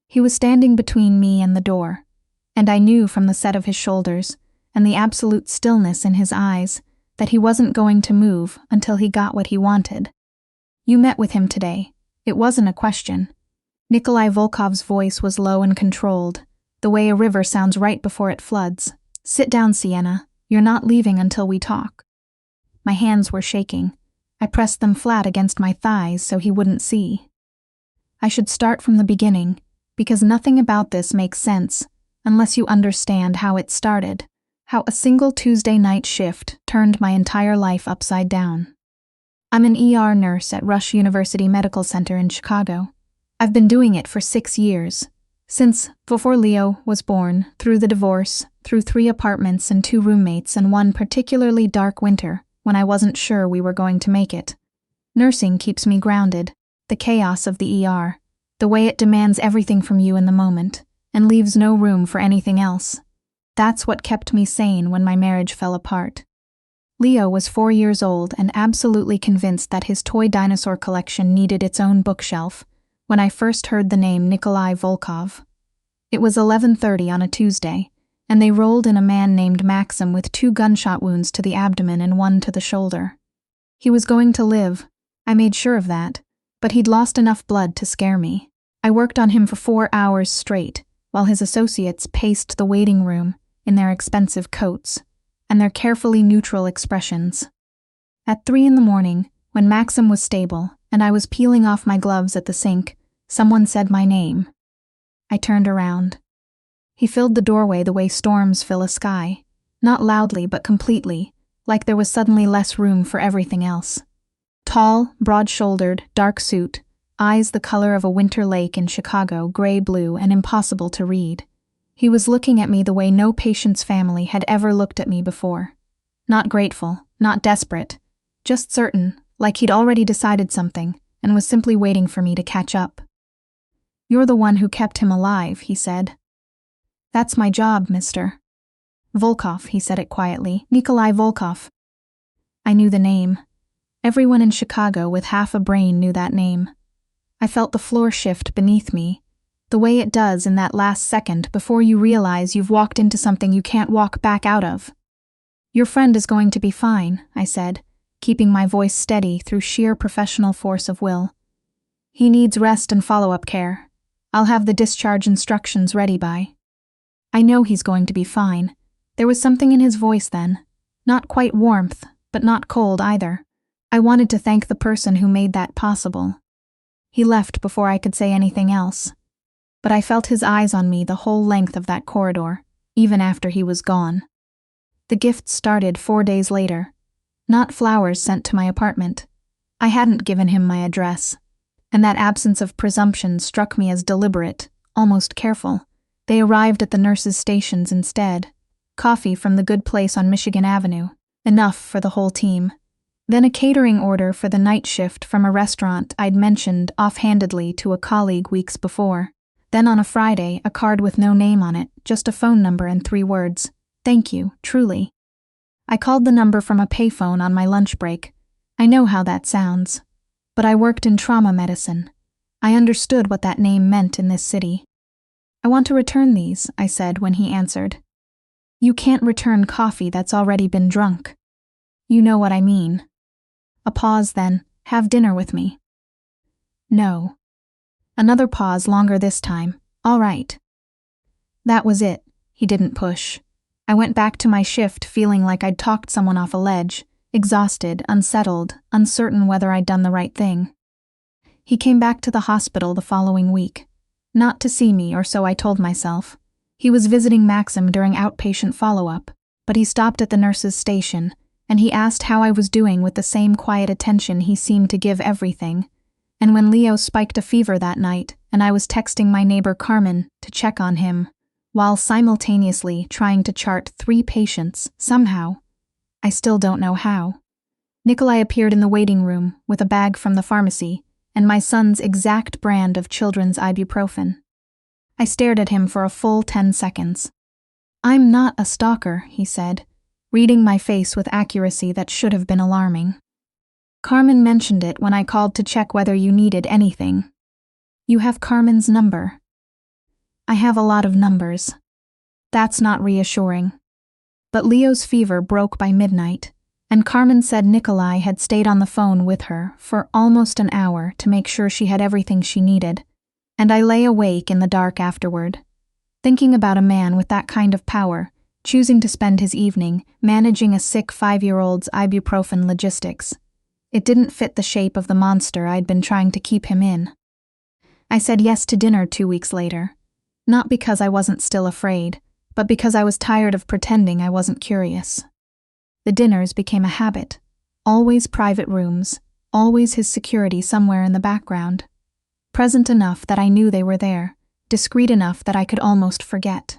He was standing between me and the door, and I knew from the set of his shoulders and the absolute stillness in his eyes that he wasn't going to move until he got what he wanted. "You met with him today. It wasn't a question." Nikolai Volkov's voice was low and controlled, the way a river sounds right before it floods. "Sit down, Sienna. You're not leaving until we talk." My hands were shaking. I pressed them flat against my thighs so he wouldn't see. "I should start from the beginning, because nothing about this makes sense unless you understand how it started, how a single Tuesday night shift turned my entire life upside down. I'm an ER nurse at Rush University Medical Center in Chicago. I've been doing it for 6 years, since before Leo was born, through the divorce, through 3 apartments and 2 roommates, and one particularly dark winter when I wasn't sure we were going to make it. Nursing keeps me grounded, the chaos of the ER, the way it demands everything from you in the moment, and leaves no room for anything else. That's what kept me sane when my marriage fell apart. Leo was 4 years old and absolutely convinced that his toy dinosaur collection needed its own bookshelf when I first heard the name Nikolai Volkov. It was 11:30 on a Tuesday, and they rolled in a man named Maxim with 2 gunshot wounds to the abdomen and 1 to the shoulder. He was going to live, I made sure of that, but he'd lost enough blood to scare me. I worked on him for 4 hours straight, while his associates paced the waiting room in their expensive coats and their carefully neutral expressions. At 3 in the morning, when Maxim was stable and I was peeling off my gloves at the sink, someone said my name. I turned around. He filled the doorway the way storms fill a sky, not loudly but completely, like there was suddenly less room for everything else. Tall, broad-shouldered, dark suit, eyes the color of a winter lake in Chicago, gray-blue and impossible to read. He was looking at me the way no patient's family had ever looked at me before. Not grateful, not desperate, just certain, like he'd already decided something and was simply waiting for me to catch up. "You're the one who kept him alive," he said. "That's my job, mister." "Volkov," he said it quietly. "Nikolai Volkov." I knew the name. Everyone in Chicago with half a brain knew that name. I felt the floor shift beneath me, the way it does in that last second before you realize you've walked into something you can't walk back out of. "Your friend is going to be fine," I said, keeping my voice steady through sheer professional force of will. "He needs rest and follow-up care. I'll have the discharge instructions ready by." I know he's going to be fine. There was something in his voice then. Not quite warmth, but not cold either. I wanted to thank the person who made that possible. He left before I could say anything else. But I felt his eyes on me the whole length of that corridor, even after he was gone. The gift started 4 days later. Not flowers sent to my apartment. I hadn't given him my address, and that absence of presumption struck me as deliberate, almost careful. They arrived at the nurses' stations instead. Coffee from the good place on Michigan Avenue, enough for the whole team. Then a catering order for the night shift from a restaurant I'd mentioned offhandedly to a colleague weeks before. Then on a Friday, a card with no name on it, just a phone number and 3 words. "Thank you, truly." I called the number from a payphone on my lunch break. I know how that sounds, but I worked in trauma medicine. I understood what that name meant in this city. "I want to return these," I said when he answered. "You can't return coffee that's already been drunk." "You know what I mean." A pause then. "Have dinner with me." "No." Another pause, longer this time. "All right." That was it. He didn't push. I went back to my shift feeling like I'd talked someone off a ledge, exhausted, unsettled, uncertain whether I'd done the right thing. He came back to the hospital the following week. Not to see me, or so I told myself. He was visiting Maxim during outpatient follow-up, but he stopped at the nurse's station, and he asked how I was doing with the same quiet attention he seemed to give everything. And when Leo spiked a fever that night, and I was texting my neighbor Carmen to check on him, while simultaneously trying to chart 3 patients, somehow, I still don't know how, Nikolai appeared in the waiting room with a bag from the pharmacy and my son's exact brand of children's ibuprofen. I stared at him for a full 10 seconds. "I'm not a stalker," he said, reading my face with accuracy that should have been alarming. "Carmen mentioned it when I called to check whether you needed anything. You have Carmen's number." I have a lot of numbers. That's not reassuring. But Leo's fever broke by midnight, and Carmen said Nikolai had stayed on the phone with her for almost an hour to make sure she had everything she needed, and I lay awake in the dark afterward, thinking about a man with that kind of power, choosing to spend his evening managing a sick 5-year-old's ibuprofen logistics. It didn't fit the shape of the monster I'd been trying to keep him in. I said yes to dinner 2 weeks later, not because I wasn't still afraid, but because I was tired of pretending I wasn't curious. The dinners became a habit, always private rooms, always his security somewhere in the background, present enough that I knew they were there, discreet enough that I could almost forget.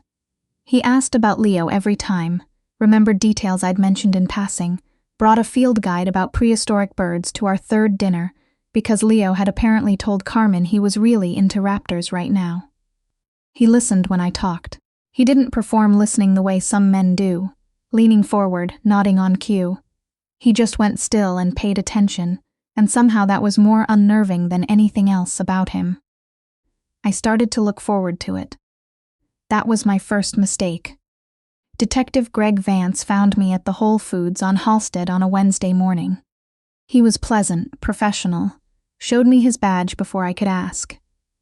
He asked about Leo every time, remembered details I'd mentioned in passing, brought a field guide about prehistoric birds to our third dinner because Leo had apparently told Carmen he was really into raptors right now. He listened when I talked. He didn't perform listening the way some men do, leaning forward, nodding on cue. He just went still and paid attention, and somehow that was more unnerving than anything else about him. I started to look forward to it. That was my first mistake. Detective Greg Vance found me at the Whole Foods on Halsted on a Wednesday morning. He was pleasant, professional, showed me his badge before I could ask.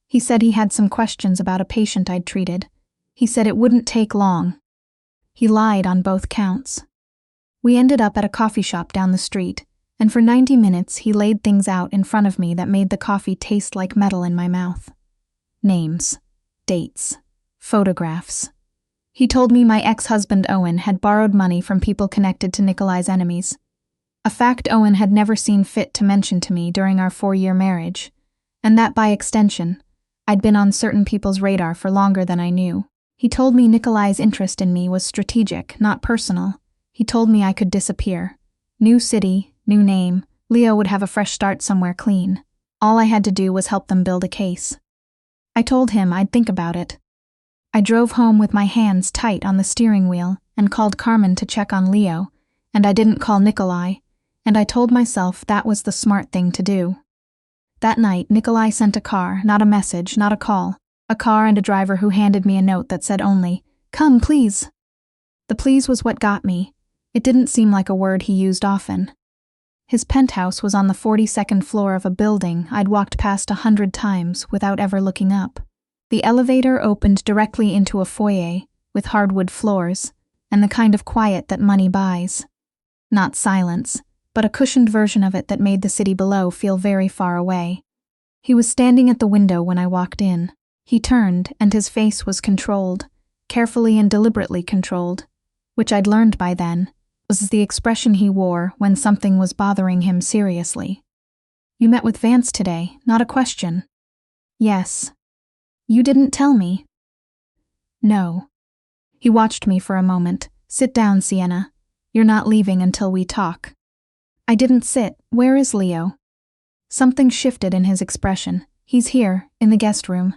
He said he had some questions about a patient I'd treated. He said it wouldn't take long. He lied on both counts. We ended up at a coffee shop down the street, and for 90 minutes he laid things out in front of me that made the coffee taste like metal in my mouth. Names, dates, photographs. He told me my ex-husband Owen had borrowed money from people connected to Nikolai's enemies, a fact Owen had never seen fit to mention to me during our 4-year marriage, and that by extension, I'd been on certain people's radar for longer than I knew. He told me Nikolai's interest in me was strategic, not personal. He told me I could disappear. New city, new name, Leo would have a fresh start somewhere clean. All I had to do was help them build a case. I told him I'd think about it. I drove home with my hands tight on the steering wheel and called Carmen to check on Leo, and I didn't call Nikolai, and I told myself that was the smart thing to do. That night, Nikolai sent a car, not a message, not a call. A car and a driver who handed me a note that said only, "Come, please." The please was what got me. It didn't seem like a word he used often. His penthouse was on the 42nd floor of a building I'd walked past 100 times without ever looking up. The elevator opened directly into a foyer with hardwood floors and the kind of quiet that money buys. Not silence, but a cushioned version of it that made the city below feel very far away. He was standing at the window when I walked in. He turned, and his face was controlled, carefully and deliberately controlled, which I'd learned by then was the expression he wore when something was bothering him seriously. "You met with Vance today, not a question." "Yes." "You didn't tell me." "No." He watched me for a moment. "Sit down, Sienna. You're not leaving until we talk." I didn't sit. "Where is Leo?" Something shifted in his expression. "He's here, in the guest room.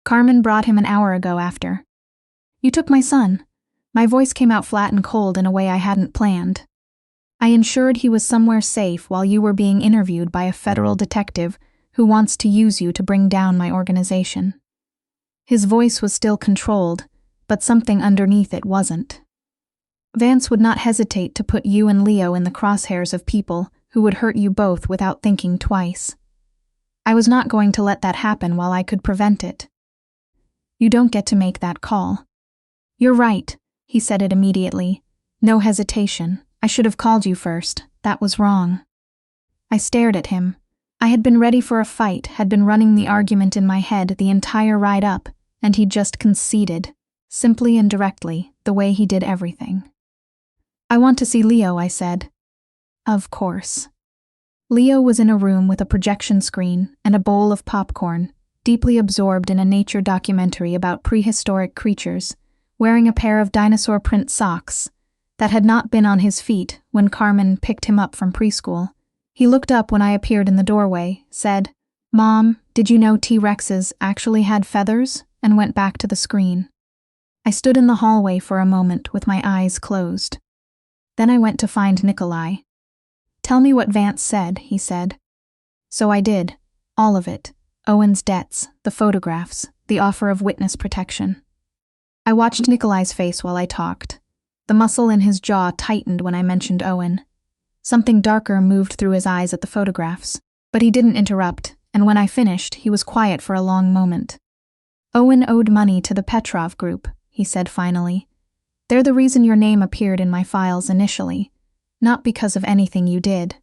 Carmen brought him an hour ago after." "You took my son." My voice came out flat and cold in a way I hadn't planned. "I ensured he was somewhere safe while you were being interviewed by a federal detective who wants to use you to bring down my organization." His voice was still controlled, but something underneath it wasn't. "Vance would not hesitate to put you and Leo in the crosshairs of people who would hurt you both without thinking twice. I was not going to let that happen while I could prevent it." "You don't get to make that call." "You're right," he said it immediately. "No hesitation. I should have called you first. That was wrong." I stared at him. I had been ready for a fight, had been running the argument in my head the entire ride up, and he just conceded, simply and directly, the way he did everything. "I want to see Leo," I said. Of course. Leo was in a room with a projection screen and a bowl of popcorn, deeply absorbed in a nature documentary about prehistoric creatures, wearing a pair of dinosaur print socks that had not been on his feet when Carmen picked him up from preschool. He looked up when I appeared in the doorway, said, "Mom, did you know T-Rexes actually had feathers?" and went back to the screen. I stood in the hallway for a moment with my eyes closed. Then I went to find Nikolai. "Tell me what Vance said," he said. So I did. All of it. Owen's debts, the photographs, the offer of witness protection. I watched Nikolai's face while I talked. The muscle in his jaw tightened when I mentioned Owen. Something darker moved through his eyes at the photographs, but he didn't interrupt, and when I finished, he was quiet for a long moment. Owen owed money to the Petrov Group, he said finally. They're the reason your name appeared in my files initially, not because of anything you did.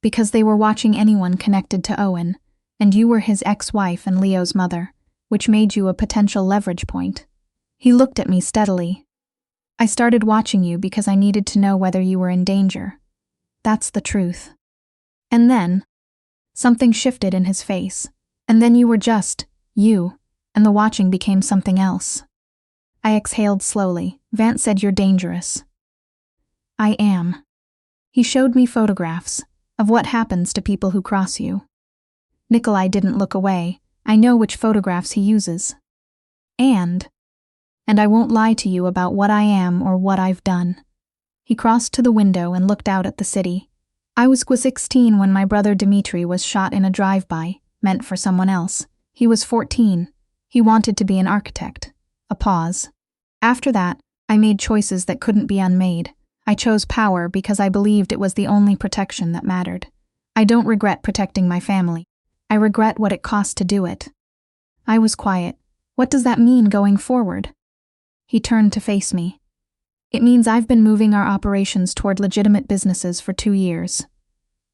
Because they were watching anyone connected to Owen, and you were his ex-wife and Leo's mother, which made you a potential leverage point. He looked at me steadily. I started watching you because I needed to know whether you were in danger. That's the truth. And then, something shifted in his face, and then you were just you, and the watching became something else. I exhaled slowly. Vance said you're dangerous. I am. He showed me photographs of what happens to people who cross you. Nikolai didn't look away. I know which photographs he uses. And I won't lie to you about what I am or what I've done. He crossed to the window and looked out at the city. I was 16 when my brother Dmitri was shot in a drive-by, meant for someone else. He was 14. He wanted to be an architect. A pause. After that, I made choices that couldn't be unmade. I chose power because I believed it was the only protection that mattered. I don't regret protecting my family. I regret what it cost to do it. I was quiet. What does that mean going forward? He turned to face me. It means I've been moving our operations toward legitimate businesses for 2 years.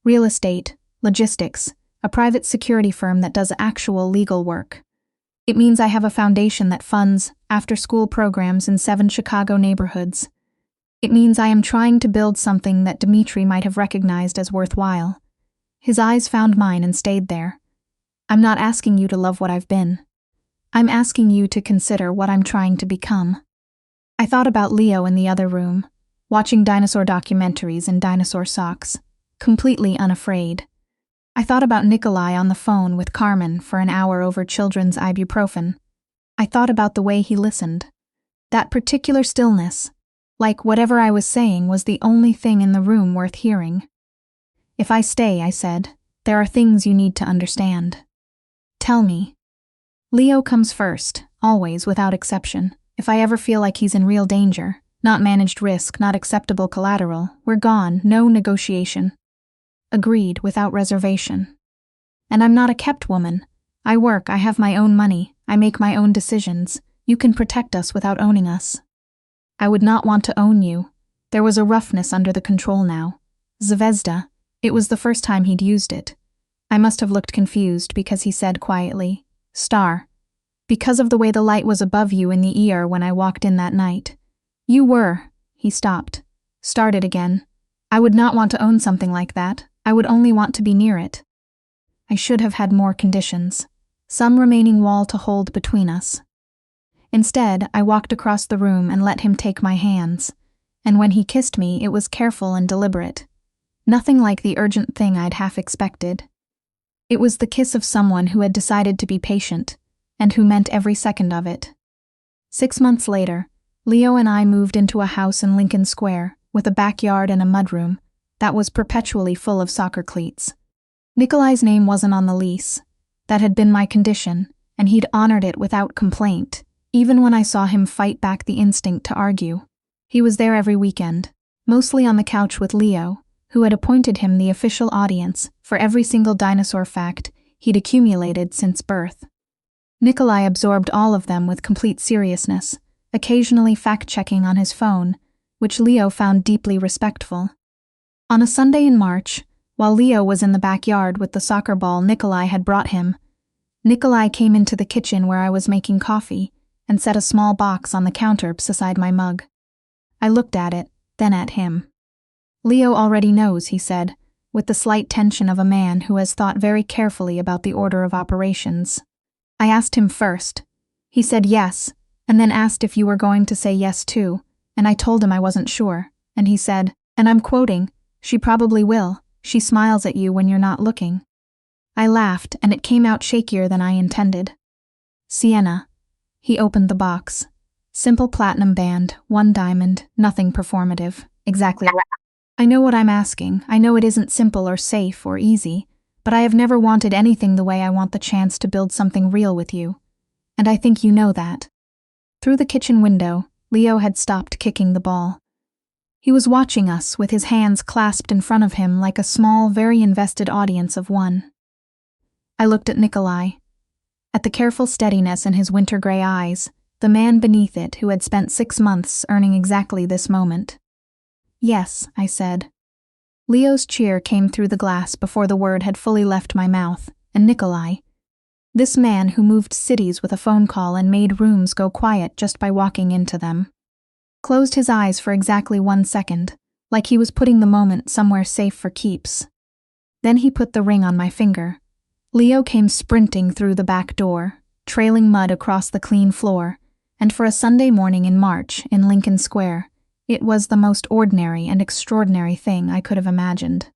Real estate, logistics, a private security firm that does actual legal work. It means I have a foundation that funds after-school programs in 7 Chicago neighborhoods. It means I am trying to build something that Dmitri might have recognized as worthwhile. His eyes found mine and stayed there. I'm not asking you to love what I've been. I'm asking you to consider what I'm trying to become. I thought about Leo in the other room, watching dinosaur documentaries in dinosaur socks, completely unafraid. I thought about Nikolai on the phone with Carmen for an hour over children's ibuprofen. I thought about the way he listened. That particular stillness, like whatever I was saying was the only thing in the room worth hearing. If I stay, I said, there are things you need to understand. Tell me. Leo comes first, always, without exception. If I ever feel like he's in real danger, not managed risk, not acceptable collateral, we're gone, no negotiation. Agreed, without reservation. And I'm not a kept woman. I work, I have my own money, I make my own decisions. You can protect us without owning us. I would not want to own you. There was a roughness under the control now. Zvezda. It was the first time he'd used it. I must have looked confused because he said quietly, Star. Because of the way the light was above you in the ear when I walked in that night. You were. He stopped. Started again. I would not want to own something like that. I would only want to be near it. I should have had more conditions. Some remaining wall to hold between us. Instead, I walked across the room and let him take my hands. And when he kissed me, it was careful and deliberate. Nothing like the urgent thing I'd half expected. It was the kiss of someone who had decided to be patient, and who meant every second of it. 6 months later, Leo and I moved into a house in Lincoln Square, with a backyard and a mudroom that was perpetually full of soccer cleats. Nikolai's name wasn't on the lease. That had been my condition, and he'd honored it without complaint, even when I saw him fight back the instinct to argue. He was there every weekend, mostly on the couch with Leo, who had appointed him the official audience for every single dinosaur fact he'd accumulated since birth. Nikolai absorbed all of them with complete seriousness, occasionally fact-checking on his phone, which Leo found deeply respectful. On a Sunday in March, while Leo was in the backyard with the soccer ball Nikolai had brought him, Nikolai came into the kitchen where I was making coffee and set a small box on the counter beside my mug. I looked at it, then at him. Leo already knows, he said, with the slight tension of a man who has thought very carefully about the order of operations. I asked him first. He said yes, and then asked if you were going to say yes too, and I told him I wasn't sure, and he said, and I'm quoting, "She probably will. She smiles at you when you're not looking." I laughed, and it came out shakier than I intended. Sienna. He opened the box. Simple platinum band, 1 diamond, nothing performative. Exactly. I know what I'm asking. I know it isn't simple or safe or easy, but I have never wanted anything the way I want the chance to build something real with you. and I think you know that." Through the kitchen window, Leo had stopped kicking the ball. He was watching us with his hands clasped in front of him like a small, very invested audience of one. I looked at Nikolai. At the careful steadiness in his winter gray eyes, the man beneath it who had spent 6 months earning exactly this moment. "Yes," I said. Leo's cheer came through the glass before the word had fully left my mouth, and Nikolai, this man who moved cities with a phone call and made rooms go quiet just by walking into them, closed his eyes for exactly 1 second, like he was putting the moment somewhere safe for keeps. Then he put the ring on my finger. Leo came sprinting through the back door, trailing mud across the clean floor, and for a Sunday morning in March in Lincoln Square, it was the most ordinary and extraordinary thing I could have imagined.